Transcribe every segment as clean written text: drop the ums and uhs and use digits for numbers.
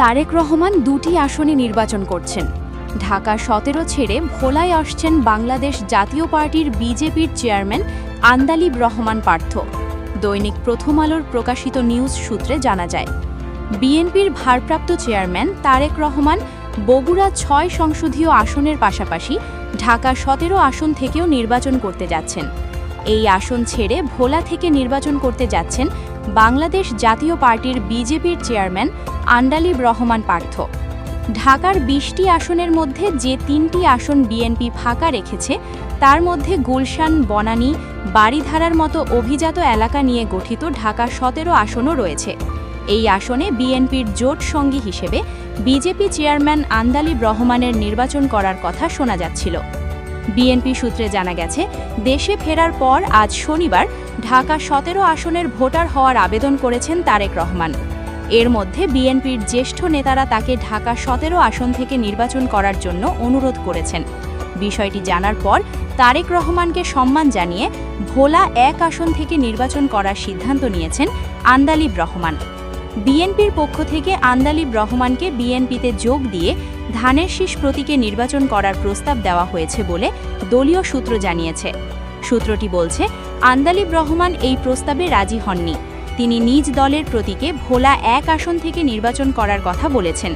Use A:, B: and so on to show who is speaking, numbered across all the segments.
A: তারেক রহমান দুটি আসনে নির্বাচন করছেন। ঢাকা ১৭ ছেড়ে ভোলায় আসছেন বাংলাদেশ জাতীয় পার্টির বিজেপির চেয়ারম্যান আন্দালিব রহমান পার্থ। দৈনিক প্রথম আলোর প্রকাশিত নিউজ সূত্রে জানা যায়, বিএনপির ভারপ্রাপ্ত চেয়ারম্যান তারেক রহমান বগুড়া ৬ সংসদীয় আসনের পাশাপাশি ঢাকা ১৭ আসন থেকেও নির্বাচন করতে যাচ্ছেন। এই আসন ছেড়ে ভোলা থেকে নির্বাচন করতে যাচ্ছেন বাংলাদেশ জাতীয় পার্টির বিজেপির চেয়ারম্যান আন্দালিব রহমান পার্থ। ঢাকার ২০টি আসনের মধ্যে যে ৩টি আসন বিএনপি ফাঁকা রেখেছে তার মধ্যে গুলশান, বনানী, বারিধারার মতো অভিজাত এলাকা নিয়ে গঠিত ঢাকা ১৭ আসনও রয়েছে। এই আসনে বিএনপির জোট সঙ্গী হিসেবে বিজেপি চেয়ারম্যান আন্দালিব রহমানের নির্বাচন করার কথা শোনা যাচ্ছিল। বিএনপি সূত্রে জানা গেছে, দেশে ফেরার পর আজ শনিবার ঢাকা ১৭ আসনের ভোটার হওয়ার আবেদন করেছেন তারেক রহমান। এর মধ্যে বিএনপির জ্যেষ্ঠ নেতারা তাকে ঢাকা ১৭ আসন থেকে নির্বাচন করার জন্য অনুরোধ করেছেন। বিষয়টি জানার পর তারেক রহমানকে সম্মান জানিয়ে ভোলা ১ আসন থেকে নির্বাচন করার সিদ্ধান্ত নিয়েছেন আন্দালিব রহমান। বিএনপির পক্ষ থেকে আন্দালিব রহমানকে বিএনপিতে যোগ দিয়ে ধানের শীষ প্রতীকে নির্বাচন করার প্রস্তাব দেওয়া হয়েছে বলে দলীয় সূত্র জানিয়েছে। সূত্রটি বলছে, আন্দালিব রহমান এই প্রস্তাবে রাজি হননি। তিনি নিজ দলের প্রতীকে ভোলা ১ আসন থেকে নির্বাচন করার কথা বলেছেন।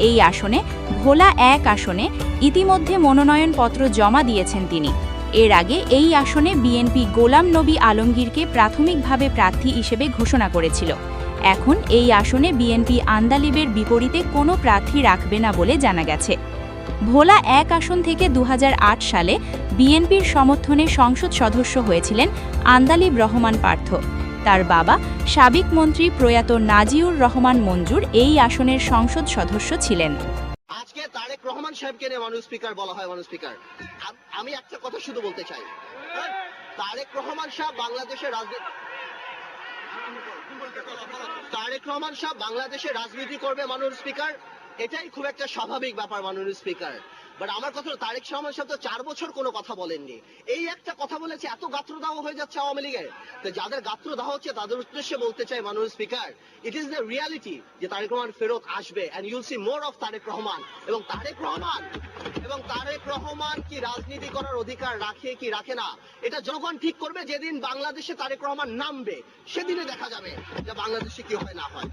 A: এই আসনে ভোলা ১ আসনে ইতিমধ্যে মনোনয়নপত্র জমা দিয়েছেন তিনি। এর আগে এই আসনে বিএনপি গোলাম নবী আলমগীরকে প্রাথমিকভাবে প্রার্থী হিসেবে ঘোষণা করেছিল। এখন এই আসনে বিএনপি আন্দালিবের বিপরীতে কোনো প্রার্থী রাখবে না বলে জানা গেছে। ভোলা ১ আসন থেকে ২০০৮ সালে বিএনপির সমর্থনে সংসদ সদস্য হয়েছিলেন আন্দালিব রহমান পার্থ। তার বাবা সাবেক মন্ত্রী প্রয়াত নাজিউর রহমান মঞ্জুর এই আসনের সংসদ সদস্য ছিলেন।
B: আজকে তারেক রহমান সাহেবকে নিয়ে মাননীয় স্পিকার বলা হয়। মাননীয় স্পিকার, আমি একটা কথা শুধু বলতে চাই, তারেক রহমান সাহেব বাংলাদেশের রাজনীতি করবে মাননীয় স্পিকার, এটাই খুব একটা স্বাভাবিক ব্যাপার মাননীয় স্পিকার। বাট আমার কথা হলো, তারেক রহমান সাহেব তো ৪ বছর কোনো কথা বলেননি। এই একটা কথা বলেছে, এত গাত্রদাহ হয়ে যাচ্ছে আওয়ামী লীগের। তো যাদের গাত্রদাহ হচ্ছে তাদের উদ্দেশ্যে বলতে চাই মাননীয় speaker, it is the reality যে তারেক রহমান ফেরত আসবে, and you'll see more of Tarique Rahman. এবং তারেক রহমান কি রাজনীতি করার অধিকার রাখে কি রাখে না, এটা জনগণ ঠিক করবে। যেদিন বাংলাদেশে তারেক রহমান নামবে, সেদিনে দেখা যাবে যে বাংলাদেশে কি হয় না হয়।